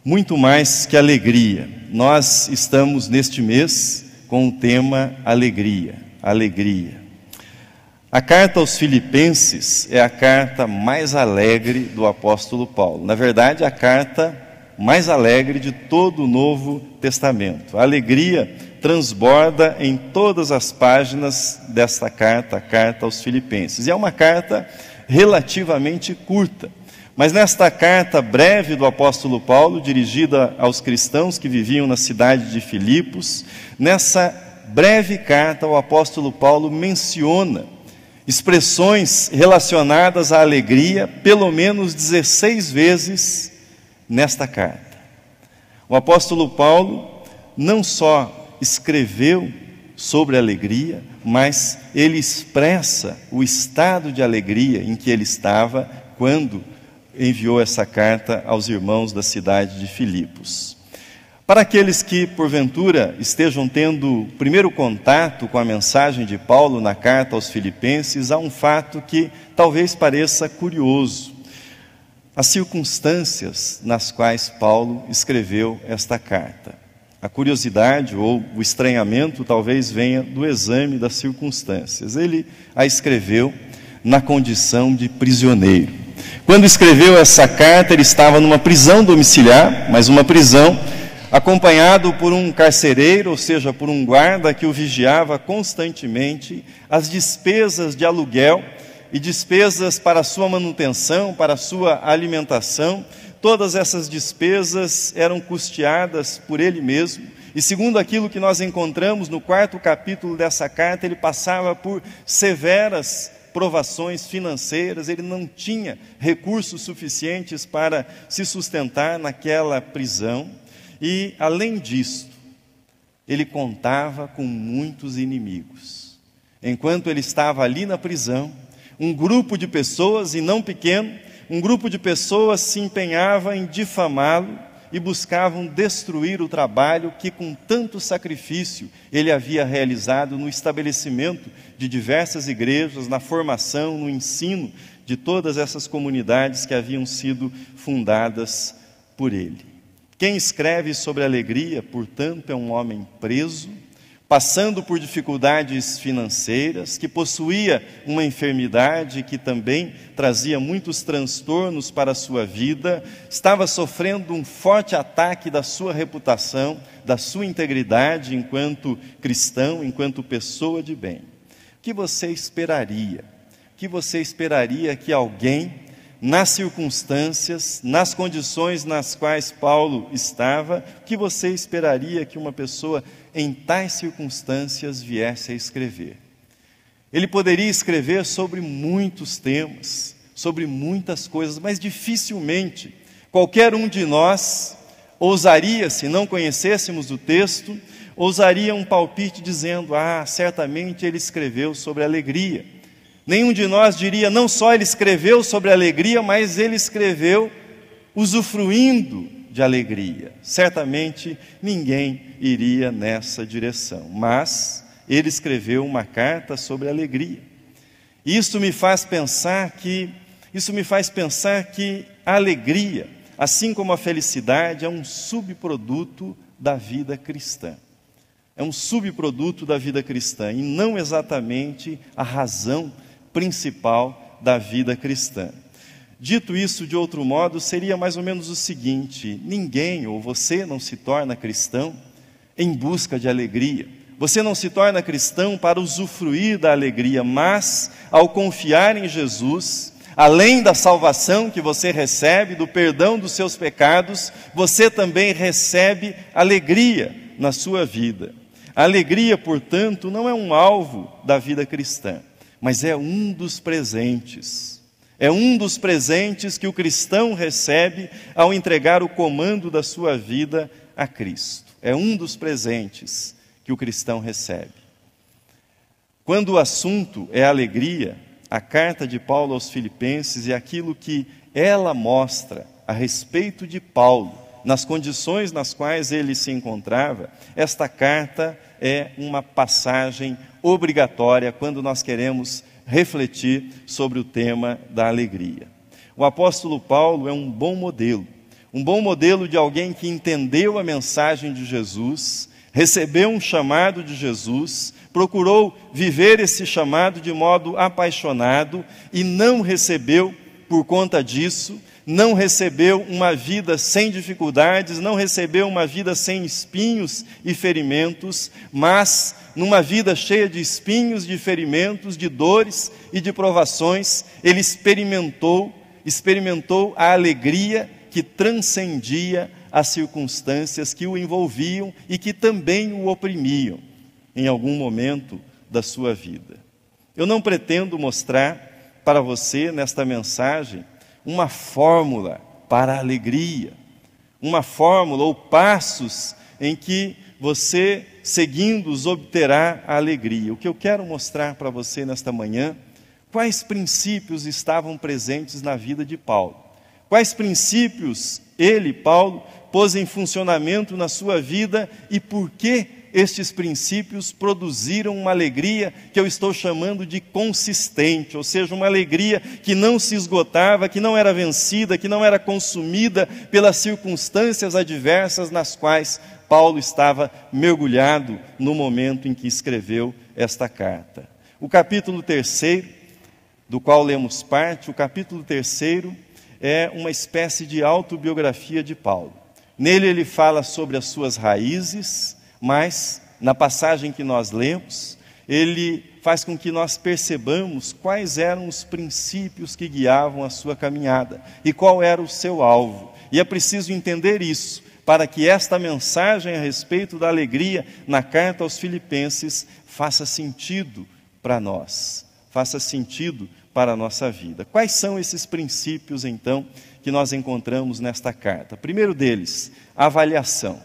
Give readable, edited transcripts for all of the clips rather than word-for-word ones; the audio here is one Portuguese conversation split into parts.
muito mais que alegria. Nós estamos neste mês com o tema alegria, alegria. A carta aos Filipenses é a carta mais alegre do apóstolo Paulo. Na verdade, a carta mais alegre de todo o Novo Testamento. A alegria transborda em todas as páginas desta carta, a carta aos Filipenses. E é uma carta relativamente curta. Mas nesta carta breve do apóstolo Paulo, dirigida aos cristãos que viviam na cidade de Filipos, nessa breve carta o apóstolo Paulo menciona expressões relacionadas à alegria, pelo menos 16 vezes nesta carta. O apóstolo Paulo não só escreveu sobre a alegria, mas ele expressa o estado de alegria em que ele estava quando enviou essa carta aos irmãos da cidade de Filipos. Para aqueles que, porventura, estejam tendo primeiro contato com a mensagem de Paulo na carta aos Filipenses, há um fato que talvez pareça curioso. As circunstâncias nas quais Paulo escreveu esta carta. A curiosidade ou o estranhamento talvez venha do exame das circunstâncias. Ele a escreveu na condição de prisioneiro. Quando escreveu essa carta, ele estava numa prisão domiciliar, mas uma prisão acompanhado por um carcereiro, ou seja, por um guarda que o vigiava constantemente. As despesas de aluguel e despesas para a sua manutenção, para a sua alimentação, todas essas despesas eram custeadas por ele mesmo. E segundo aquilo que nós encontramos no 4º capítulo dessa carta, ele passava por severas provações financeiras, ele não tinha recursos suficientes para se sustentar naquela prisão. E, além disso, ele contava com muitos inimigos. Enquanto ele estava ali na prisão, um grupo de pessoas, e não pequeno, um grupo de pessoas se empenhava em difamá-lo e buscavam destruir o trabalho que com tanto sacrifício ele havia realizado no estabelecimento de diversas igrejas, na formação, no ensino de todas essas comunidades que haviam sido fundadas por ele. Quem escreve sobre alegria, portanto, é um homem preso, passando por dificuldades financeiras, que possuía uma enfermidade que também trazia muitos transtornos para a sua vida, estava sofrendo um forte ataque da sua reputação, da sua integridade enquanto cristão, enquanto pessoa de bem. O que você esperaria? O que você esperaria que alguém, nas circunstâncias, nas condições nas quais Paulo estava, o que você esperaria que uma pessoa em tais circunstâncias viesse a escrever? Ele poderia escrever sobre muitos temas, sobre muitas coisas, mas dificilmente qualquer um de nós ousaria, se não conhecêssemos o texto, ousaria um palpite dizendo: certamente ele escreveu sobre alegria. Nenhum de nós diria, não só ele escreveu sobre alegria, mas ele escreveu usufruindo de alegria. Certamente ninguém iria nessa direção, mas ele escreveu uma carta sobre alegria. E isso me faz pensar que a alegria, assim como a felicidade, é um subproduto da vida cristã. É um subproduto da vida cristã e não exatamente a razão principal da vida cristã. Dito isso de outro modo, seria mais ou menos o seguinte: ninguém ou você não se torna cristão em busca de alegria. Você não se torna cristão para usufruir da alegria, mas ao confiar em Jesus, além da salvação que você recebe, do perdão dos seus pecados, você também recebe alegria na sua vida. A alegria, portanto, não é um alvo da vida cristã, mas é um dos presentes. É um dos presentes que o cristão recebe ao entregar o comando da sua vida a Cristo. É um dos presentes que o cristão recebe. Quando o assunto é alegria, a carta de Paulo aos Filipenses e aquilo que ela mostra a respeito de Paulo, nas condições nas quais ele se encontrava, esta carta é uma passagem obrigatória quando nós queremos refletir sobre o tema da alegria. O apóstolo Paulo é um bom modelo um bom modelo de alguém que entendeu a mensagem de Jesus, recebeu um chamado de Jesus, procurou viver esse chamado de modo apaixonado e não recebeu por conta disso, não recebeu uma vida sem dificuldades, não recebeu uma vida sem espinhos e ferimentos, mas numa vida cheia de espinhos, de ferimentos, de dores e de provações, ele experimentou a alegria que transcendia as circunstâncias que o envolviam e que também o oprimiam em algum momento da sua vida. Eu não pretendo mostrar para você nesta mensagem uma fórmula para a alegria, uma fórmula ou passos em que você, seguindo-os, obterá a alegria. O que eu quero mostrar para você nesta manhã, quais princípios estavam presentes na vida de Paulo. Quais princípios ele, Paulo, pôs em funcionamento na sua vida e por que estes princípios produziram uma alegria que eu estou chamando de consistente, ou seja, uma alegria que não se esgotava, que não era vencida, que não era consumida pelas circunstâncias adversas nas quais Paulo estava mergulhado no momento em que escreveu esta carta. O capítulo 3, do qual lemos parte, o capítulo 3 é uma espécie de autobiografia de Paulo. Nele ele fala sobre as suas raízes, mas na passagem que nós lemos, ele faz com que nós percebamos quais eram os princípios que guiavam a sua caminhada e qual era o seu alvo. E é preciso entender isso, para que esta mensagem a respeito da alegria na carta aos Filipenses faça sentido para nós, faça sentido para a nossa vida. Quais são esses princípios, então, que nós encontramos nesta carta? Primeiro deles, avaliação.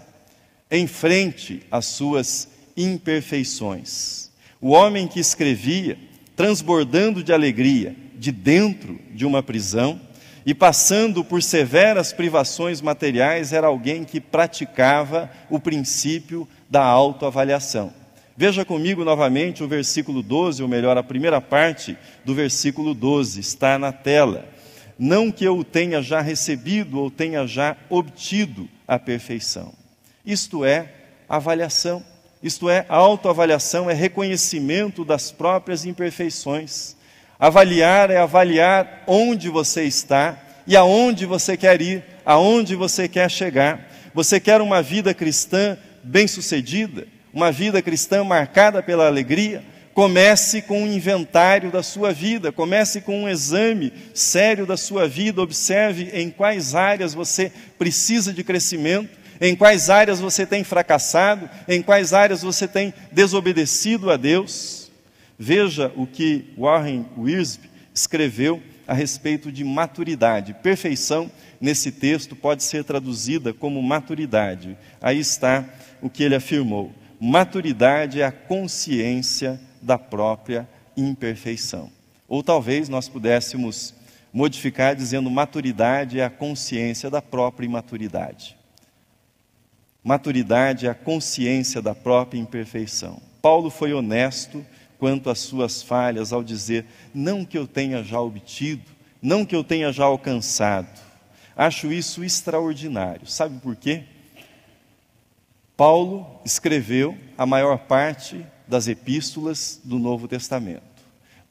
Enfrente as suas imperfeições. O homem que escrevia, transbordando de alegria, de dentro de uma prisão, e passando por severas privações materiais, era alguém que praticava o princípio da autoavaliação. Veja comigo novamente o versículo 12, ou melhor, a primeira parte do versículo 12, está na tela. Não que eu o tenha já recebido ou tenha já obtido a perfeição. Isto é avaliação, isto é autoavaliação, é reconhecimento das próprias imperfeições. Avaliar é avaliar onde você está e aonde você quer ir, aonde você quer chegar. Você quer uma vida cristã bem-sucedida, uma vida cristã marcada pela alegria? Comece com um inventário da sua vida, comece com um exame sério da sua vida, observe em quais áreas você precisa de crescimento, em quais áreas você tem fracassado, em quais áreas você tem desobedecido a Deus. Veja o que Warren Wiersbe escreveu a respeito de maturidade. Perfeição, nesse texto, pode ser traduzida como maturidade. Aí está o que ele afirmou. Maturidade é a consciência da própria imperfeição. Ou talvez nós pudéssemos modificar dizendo maturidade é a consciência da própria imaturidade. Maturidade é a consciência da própria imperfeição. Paulo foi honesto quanto às suas falhas ao dizer, não que eu tenha já obtido, não que eu tenha já alcançado. Acho isso extraordinário. Sabe por quê? Paulo escreveu a maior parte das epístolas do Novo Testamento.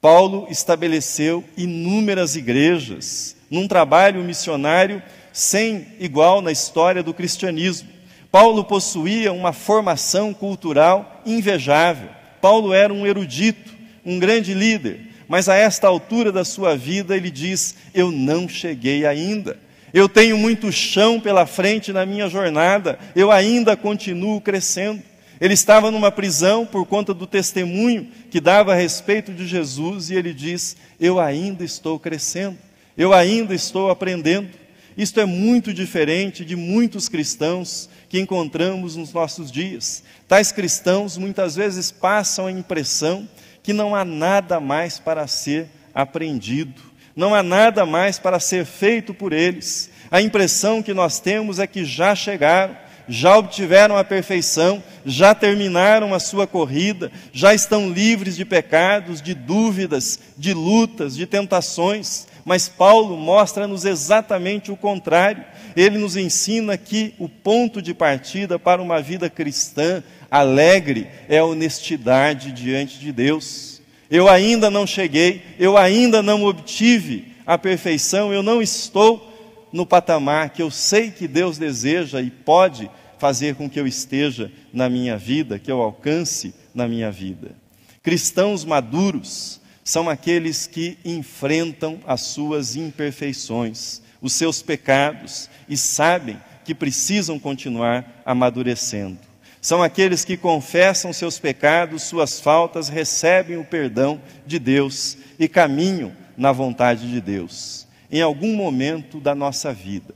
Paulo estabeleceu inúmeras igrejas, num trabalho missionário sem igual na história do cristianismo. Paulo possuía uma formação cultural invejável. Paulo era um erudito, um grande líder, mas a esta altura da sua vida ele diz, eu não cheguei ainda. Eu tenho muito chão pela frente na minha jornada, eu ainda continuo crescendo. Ele estava numa prisão por conta do testemunho que dava a respeito de Jesus e ele diz, eu ainda estou crescendo, eu ainda estou aprendendo. Isto é muito diferente de muitos cristãos que encontramos nos nossos dias. Tais cristãos muitas vezes passam a impressão que não há nada mais para ser aprendido, não há nada mais para ser feito por eles. A impressão que nós temos é que já chegaram, já obtiveram a perfeição, já terminaram a sua corrida, já estão livres de pecados, de dúvidas, de lutas, de tentações, Mas Paulo mostra-nos exatamente o contrário. Ele nos ensina que o ponto de partida para uma vida cristã alegre é a honestidade diante de Deus. Eu ainda não cheguei, eu ainda não obtive a perfeição, eu não estou no patamar que eu sei que Deus deseja e pode fazer com que eu esteja na minha vida, que eu alcance na minha vida. Cristãos maduros são aqueles que enfrentam as suas imperfeições, os seus pecados, e sabem que precisam continuar amadurecendo. São aqueles que confessam seus pecados, suas faltas, recebem o perdão de Deus e caminham na vontade de Deus. Em algum momento da nossa vida,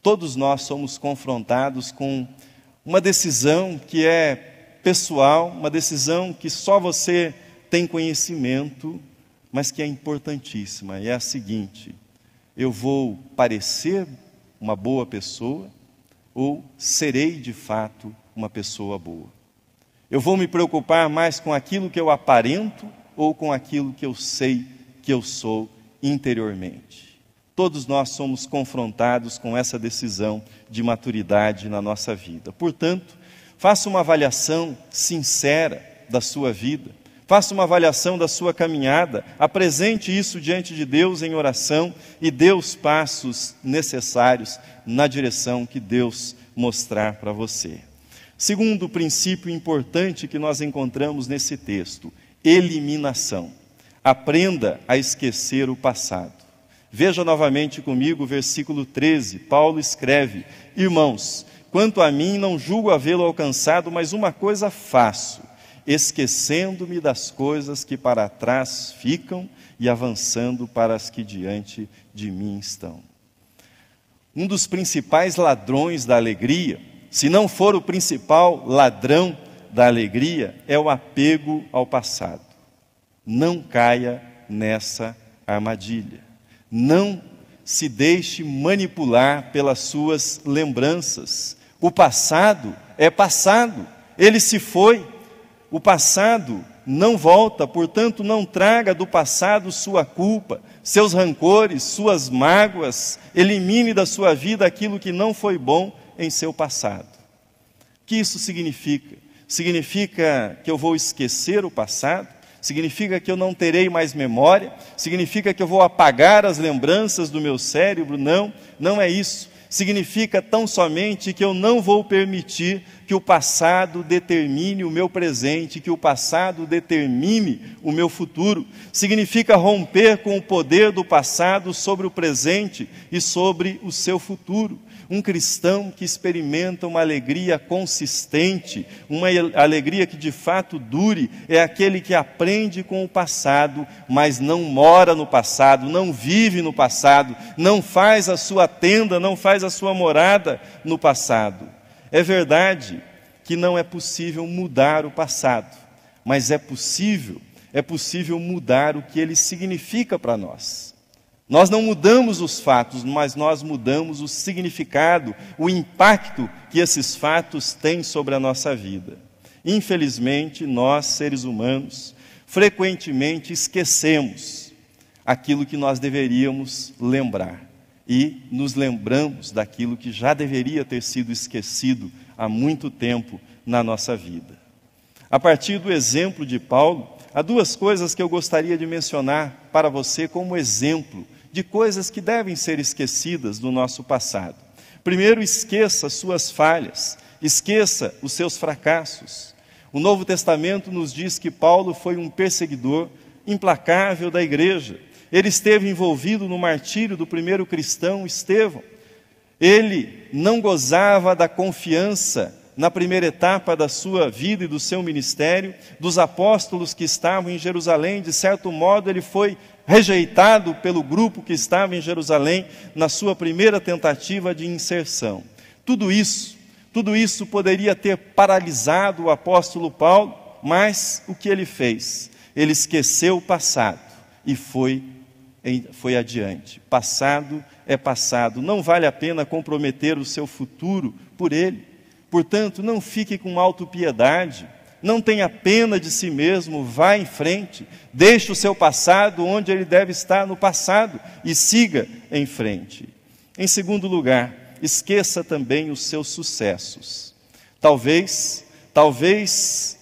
todos nós somos confrontados com uma decisão que é pessoal, uma decisão que só você tem conhecimento, mas que é importantíssima. E é a seguinte: eu vou parecer uma boa pessoa ou serei de fato uma pessoa boa? Eu vou me preocupar mais com aquilo que eu aparento ou com aquilo que eu sei que eu sou interiormente? Todos nós somos confrontados com essa decisão de maturidade na nossa vida. Portanto, faça uma avaliação sincera da sua vida, faça uma avaliação da sua caminhada, apresente isso diante de Deus em oração e dê os passos necessários na direção que Deus mostrar para você. Segundo princípio importante que nós encontramos nesse texto: eliminação. Aprenda a esquecer o passado. Veja novamente comigo o versículo 13. Paulo escreve: irmãos, quanto a mim, não julgo havê-lo alcançado, mas uma coisa faço, esquecendo-me das coisas que para trás ficam e avançando para as que diante de mim estão. Um dos principais ladrões da alegria, se não for o principal ladrão da alegria, é o apego ao passado. Não caia nessa armadilha. Não se deixe manipular pelas suas lembranças. O passado é passado, ele se foi. O passado não volta, portanto, não traga do passado sua culpa, seus rancores, suas mágoas. Elimine da sua vida aquilo que não foi bom em seu passado. O que isso significa? Significa que eu vou esquecer o passado? Significa que eu não terei mais memória? Significa que eu vou apagar as lembranças do meu cérebro? Não, não é isso. Significa tão somente que eu não vou permitir que o passado determine o meu presente, que o passado determine o meu futuro. Significa romper com o poder do passado sobre o presente e sobre o seu futuro. Um cristão que experimenta uma alegria consistente, uma alegria que de fato dure, é aquele que aprende com o passado, mas não mora no passado, não vive no passado, não faz a sua tenda, não faz a sua morada no passado. É verdade que não é possível mudar o passado, mas é possível mudar o que ele significa para nós. Nós não mudamos os fatos, mas nós mudamos o significado, o impacto que esses fatos têm sobre a nossa vida. Infelizmente, nós, seres humanos, frequentemente esquecemos aquilo que nós deveríamos lembrar e nos lembramos daquilo que já deveria ter sido esquecido há muito tempo na nossa vida. A partir do exemplo de Paulo, há duas coisas que eu gostaria de mencionar para você como exemplo de coisas que devem ser esquecidas do nosso passado. Primeiro, esqueça suas falhas, esqueça os seus fracassos. O Novo Testamento nos diz que Paulo foi um perseguidor implacável da igreja. Ele esteve envolvido no martírio do primeiro cristão, Estevão. Ele não gozava da confiança na primeira etapa da sua vida e do seu ministério, dos apóstolos que estavam em Jerusalém. De certo modo, ele foi rejeitado pelo grupo que estava em Jerusalém na sua primeira tentativa de inserção. Tudo isso poderia ter paralisado o apóstolo Paulo, mas o que ele fez? Ele esqueceu o passado e foi adiante. Passado é passado, não vale a pena comprometer o seu futuro por ele. Portanto, não fique com autopiedade, Não tenha pena de si mesmo, vá em frente, deixe o seu passado onde ele deve estar, no passado, e siga em frente. Em segundo lugar, esqueça também os seus sucessos. Talvez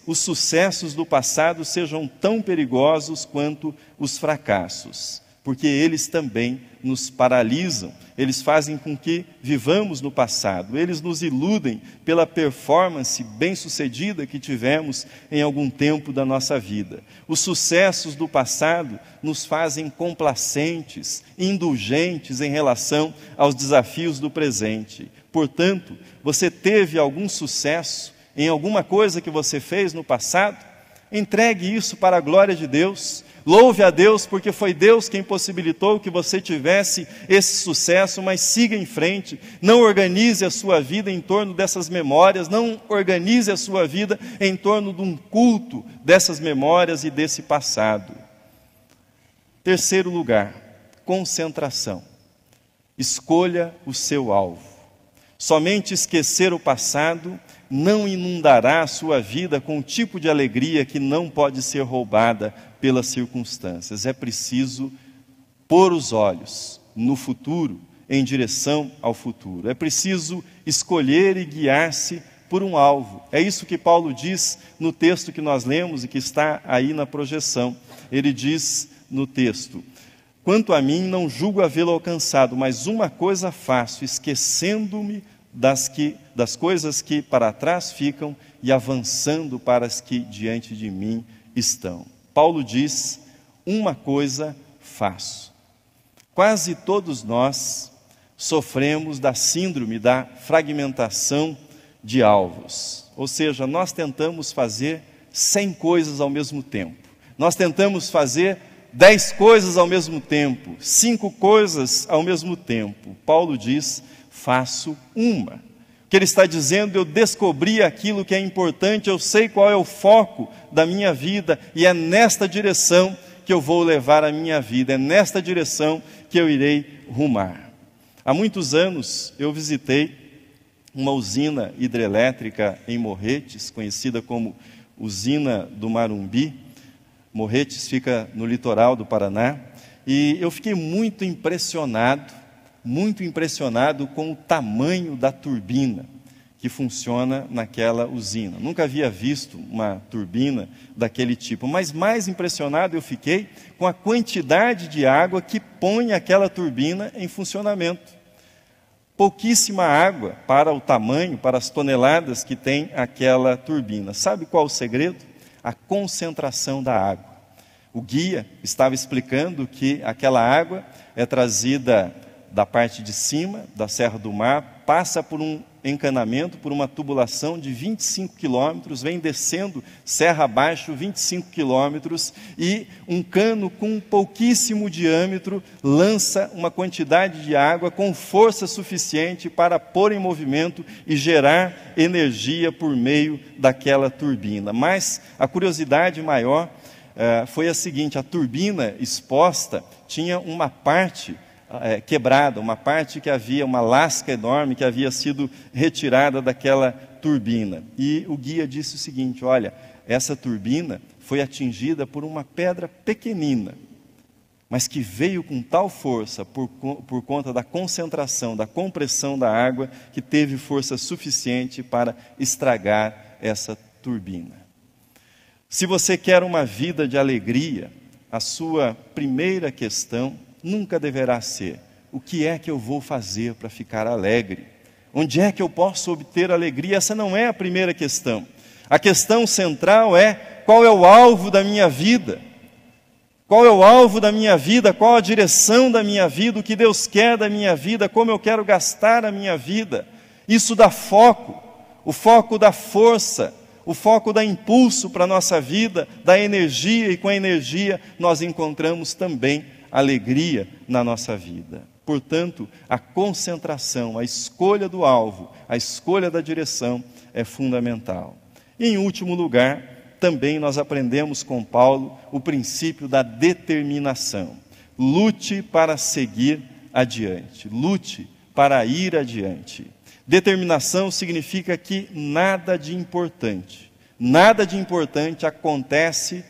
os sucessos do passado sejam tão perigosos quanto os fracassos, porque eles também nos paralisam, eles fazem com que vivamos no passado, eles nos iludem pela performance bem-sucedida que tivemos em algum tempo da nossa vida. Os sucessos do passado nos fazem complacentes, indulgentes em relação aos desafios do presente. Portanto, você teve algum sucesso em alguma coisa que você fez no passado? Entregue isso para a glória de Deus. Louve a Deus, porque foi Deus quem possibilitou que você tivesse esse sucesso, mas siga em frente. Não organize a sua vida em torno dessas memórias, não organize a sua vida em torno de um culto dessas memórias e desse passado. Terceiro lugar, concentração. Escolha o seu alvo. Somente esquecer o passado não inundará a sua vida com um tipo de alegria que não pode ser roubada pelas circunstâncias. É preciso pôr os olhos no futuro, em direção ao futuro. É preciso escolher e guiar-se por um alvo. É isso que Paulo diz no texto que nós lemos e que está aí na projeção. Ele diz no texto: quanto a mim, não julgo havê-lo alcançado, mas uma coisa faço, esquecendo-me das coisas que para trás ficam e avançando para as que diante de mim estão. Paulo diz, uma coisa faço. Quase todos nós sofremos da síndrome da fragmentação de alvos. Ou seja, nós tentamos fazer 100 coisas ao mesmo tempo. Nós tentamos fazer 10 coisas ao mesmo tempo, 5 coisas ao mesmo tempo. Paulo diz, faço uma. O que ele está dizendo, eu descobri aquilo que é importante, eu sei qual é o foco da minha vida, e é nesta direção que eu vou levar a minha vida, é nesta direção que eu irei rumar. Há muitos anos eu visitei uma usina hidrelétrica em Morretes, conhecida como Usina do Marumbi. Morretes fica no litoral do Paraná, e eu fiquei muito impressionado com o tamanho da turbina que funciona naquela usina. Nunca havia visto uma turbina daquele tipo, mas mais impressionado eu fiquei com a quantidade de água que põe aquela turbina em funcionamento. Pouquíssima água para o tamanho, para as toneladas que tem aquela turbina. Sabe qual o segredo? A concentração da água. O guia estava explicando que aquela água é trazida da parte de cima, da Serra do Mar, passa por um encanamento, por uma tubulação de 25 quilômetros, vem descendo serra abaixo 25 quilômetros, e um cano com pouquíssimo diâmetro lança uma quantidade de água com força suficiente para pôr em movimento e gerar energia por meio daquela turbina. Mas a curiosidade maior foi a seguinte: a turbina exposta tinha uma parte quebrada, uma parte que havia, uma lasca enorme que havia sido retirada daquela turbina. E o guia disse o seguinte: olha, essa turbina foi atingida por uma pedra pequenina, mas que veio com tal força por conta da concentração, da compressão da água, que teve força suficiente para estragar essa turbina. Se você quer uma vida de alegria, a sua primeira questão nunca deverá ser: o que é que eu vou fazer para ficar alegre? Onde é que eu posso obter alegria? Essa não é a primeira questão. A questão central é: qual é o alvo da minha vida? Qual é o alvo da minha vida? Qual a direção da minha vida? O que Deus quer da minha vida? Como eu quero gastar a minha vida? Isso dá foco, o foco da força, o foco dá impulso para a nossa vida, dá energia, e com a energia nós encontramos também alegria na nossa vida. Portanto, a concentração, a escolha do alvo, a escolha da direção é fundamental. E, em último lugar, também nós aprendemos com Paulo o princípio da determinação. Lute para seguir adiante, lute para ir adiante. Determinação significa que nada de importante, Nada de importante acontece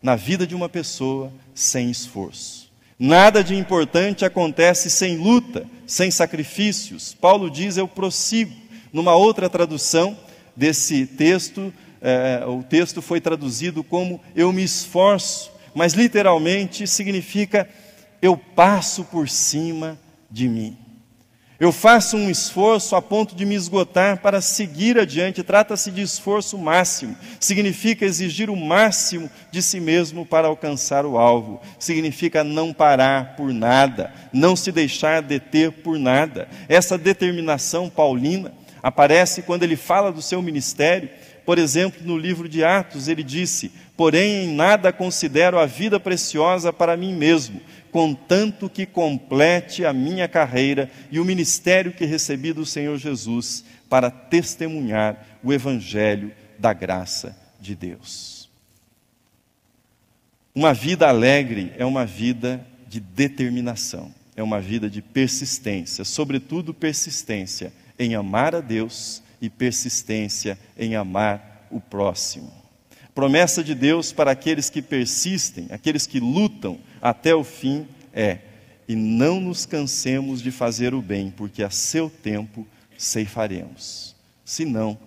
na vida de uma pessoa sem esforço. Nada de importante acontece sem luta, sem sacrifícios. Paulo diz, eu prossigo. Numa outra tradução desse texto, o texto foi traduzido como eu me esforço, mas literalmente significa eu passo por cima de mim. Eu faço um esforço a ponto de me esgotar para seguir adiante. Trata-se de esforço máximo. Significa exigir o máximo de si mesmo para alcançar o alvo. Significa não parar por nada, não se deixar deter por nada. Essa determinação paulina aparece quando ele fala do seu ministério. Por exemplo, no livro de Atos, ele disse, porém em nada considero a vida preciosa para mim mesmo, contanto que complete a minha carreira e o ministério que recebi do Senhor Jesus para testemunhar o evangelho da graça de Deus. Uma vida alegre é uma vida de determinação, é uma vida de persistência, sobretudo persistência em amar a Deus e persistência em amar o próximo. Promessa de Deus para aqueles que persistem, aqueles que lutam até o fim e não nos cansemos de fazer o bem, porque a seu tempo ceifaremos, se não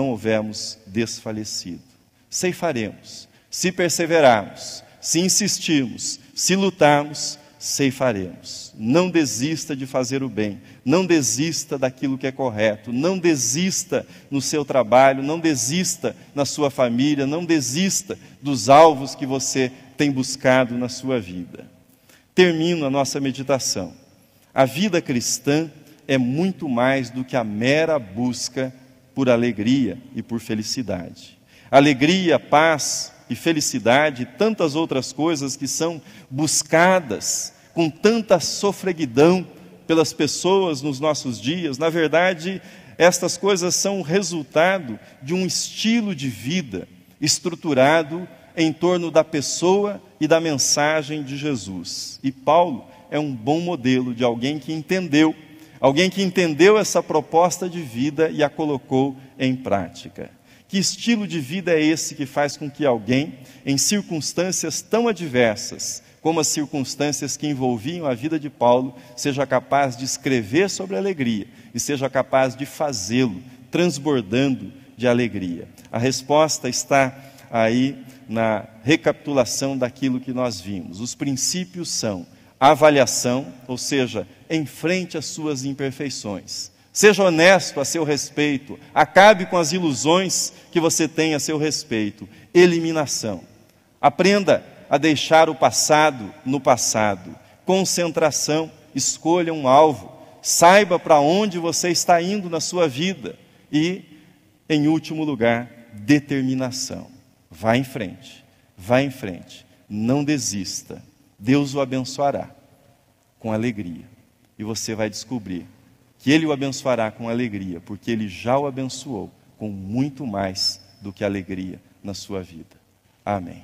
houvermos desfalecido. Ceifaremos, se perseverarmos, se insistirmos, se lutarmos, ceifaremos. Não desista de fazer o bem, não desista daquilo que é correto, não desista no seu trabalho, não desista na sua família, não desista dos alvos que você tem buscado na sua vida. Termino a nossa meditação. A vida cristã é muito mais do que a mera busca por alegria e por felicidade. Alegria, paz e felicidade e tantas outras coisas que são buscadas com tanta sofreguidão pelas pessoas nos nossos dias, na verdade, estas coisas são o resultado de um estilo de vida estruturado em torno da pessoa e da mensagem de Jesus. E Paulo é um bom modelo de alguém que entendeu essa proposta de vida e a colocou em prática. Que estilo de vida é esse que faz com que alguém, em circunstâncias tão adversas, como as circunstâncias que envolviam a vida de Paulo, seja capaz de escrever sobre a alegria e seja capaz de fazê-lo, transbordando de alegria? A resposta está aí na recapitulação daquilo que nós vimos. Os princípios são avaliação, ou seja, enfrente as suas imperfeições. Seja honesto a seu respeito, acabe com as ilusões que você tem a seu respeito. Eliminação. Aprenda a deixar o passado no passado. Concentração, escolha um alvo. Saiba para onde você está indo na sua vida. E, em último lugar, determinação. Vá em frente, não desista. Deus o abençoará com alegria. E você vai descobrir que Ele o abençoará com alegria, porque Ele já o abençoou com muito mais do que alegria na sua vida. Amém.